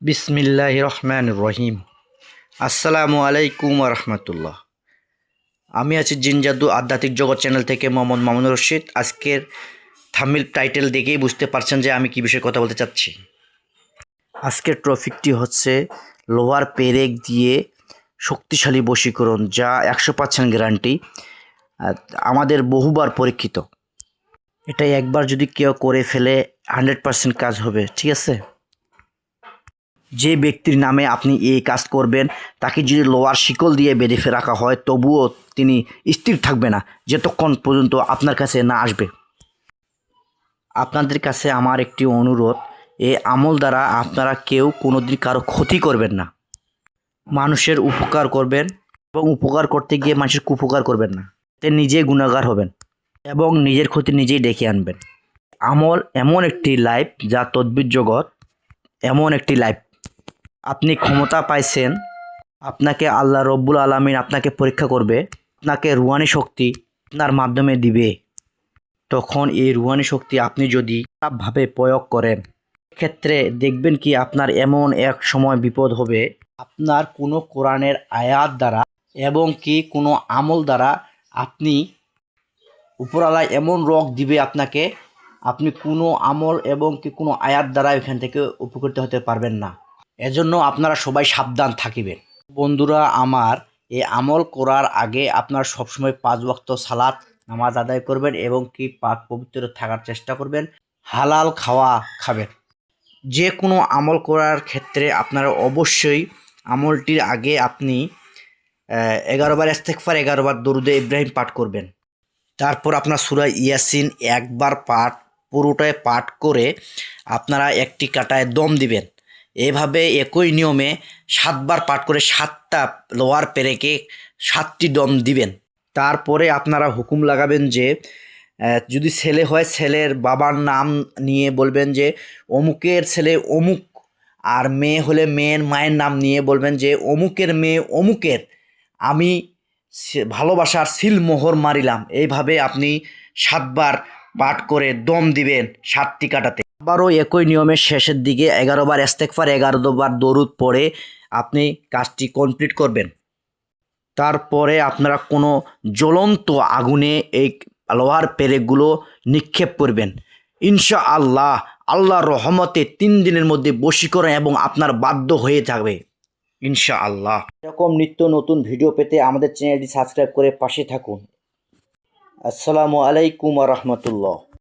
বিসমিল্লাহির রহমানির রহিম। আসসালামু আলাইকুম রহমতুল্লাহ। আমি আছি জিন জাদু আধ্যাত্মিক জগৎ চ্যানেল থেকে মোহাম্মদ মামুনুর রশিদ। আজকের থাম্বনেল টাইটেল দেখেই বুঝতে পারছেন যে আমি কী বিষয়ে কথা বলতে চাচ্ছি। আজকের টপিকটি হচ্ছে লোহার পেরেক দিয়ে শক্তিশালী বশীকরণ, যা 100% গ্যারান্টি, আমাদের বহুবার পরীক্ষিত। এটা একবার যদি কেউ করে ফেলে 100% কাজ হবে, ঠিক আছে। যে ব্যক্তির নামে আপনি এই কাজ করবেন তাকে যদি লোহার শিকল দিয়ে বেঁধে রাখা হয় তবুও তিনি স্থির থাকবে না যতক্ষণ পর্যন্ত আপনার কাছে না আসবে। আপনাদের কাছে আমার একটি অনুরোধ, এই আমল দ্বারা আপনারা কেউ কোনোদিন কারো ক্ষতি করবেন না, মানুষের উপকার করবেন এবং উপকার করতে গিয়ে মানুষের কুপকার করবেন না, এতে নিজে গুণাগার হবেন এবং নিজের ক্ষতি নিজেই ডেকে আনবেন। আমল এমন একটি লাইফ যা তদ্বির জগৎ, এমন একটি লাইফ আপনি ক্ষমতা পাইছেন, আপনাকে আল্লাহ রব্বুল আলামিন আপনাকে পরীক্ষা করবে, আপনাকে রুহানি শক্তি আপনার মাধ্যমে দিবে। তখন এই রুহানি শক্তি আপনি যদি খারাপভাবে প্রয়োগ করেন, ক্ষেত্রে দেখবেন কি আপনার এমন এক সময় বিপদ হবে, আপনার কোনো কোরআনের আয়াত দ্বারা এবং কি কোনো আমল দ্বারা আপনি উপরওয়ালা এমন রোগ দিবে আপনাকে, আপনি কোনো আমল এবং কি কোনো আয়াত দ্বারা এখান থেকে উপকৃত হতে পারবেন না। এজন্য আপনারা সবাই সাবধান থাকিবেন। বন্ধুরা আমার, এই আমল করার আগে আপনারা সবসময় 5 ওয়াক্ত সালাত নামাজ আদায় করবেন এবং কি পাক পবিত্র থাকার চেষ্টা করবেন, হালাল খাওয়া খাবেন। যে কোনো আমল করার ক্ষেত্রে আপনারা অবশ্যই আমলটির আগে আপনি 11 বার ইস্তেগফার, 11 বার দরুদে ইব্রাহিম পাঠ করবেন। তারপর আপনার সূরা ইয়াসিন একবার পুরোটায় পাঠ করে আপনারা একটি কাটায় দম দিবেন। এভাবে একই নিয়মে 7 বার পাঠ করে 7টা লোহার পেরেকে 7টি দম দিবেন। তারপরে আপনারা হুকুম লাগাবেন যে যদি ছেলে হয় ছেলের বাবার নাম নিয়ে বলবেন যে অমুকের ছেলে অমুক, আর মেয়ে হলে মেয়ের মায়ের নাম নিয়ে বলবেন যে অমুকের মেয়ে অমুকের আমি ভালোবাসার সিলমোহর মারিলাম। এইভাবে আপনি 7 বার পাঠ করে দম দিবেন 7টি কাটাতে। আবারও একই নিয়মের শেষের দিকে 11 বার ইস্তেগফার, 11 বার দরুদ পড়ে আপনি কাজটি কমপ্লিট করবেন। তারপরে আপনারা কোনো জ্বলন্ত আগুনে এই লোহার পেরেকগুলো নিক্ষেপ করবেন। ইনশাআল্লাহ আল্লাহর রহমতে 3 দিনের মধ্যে বশীকরণ এবং আপনার বাধ্য হয়ে যাবে ইনশাআল্লাহ। এরকম নিত্য নতুন ভিডিও পেতে আমাদের চ্যানেলটি সাবস্ক্রাইব করে পাশে থাকুন। আসসালামু আলাইকুম ওয়া রাহমাতুল্লাহ।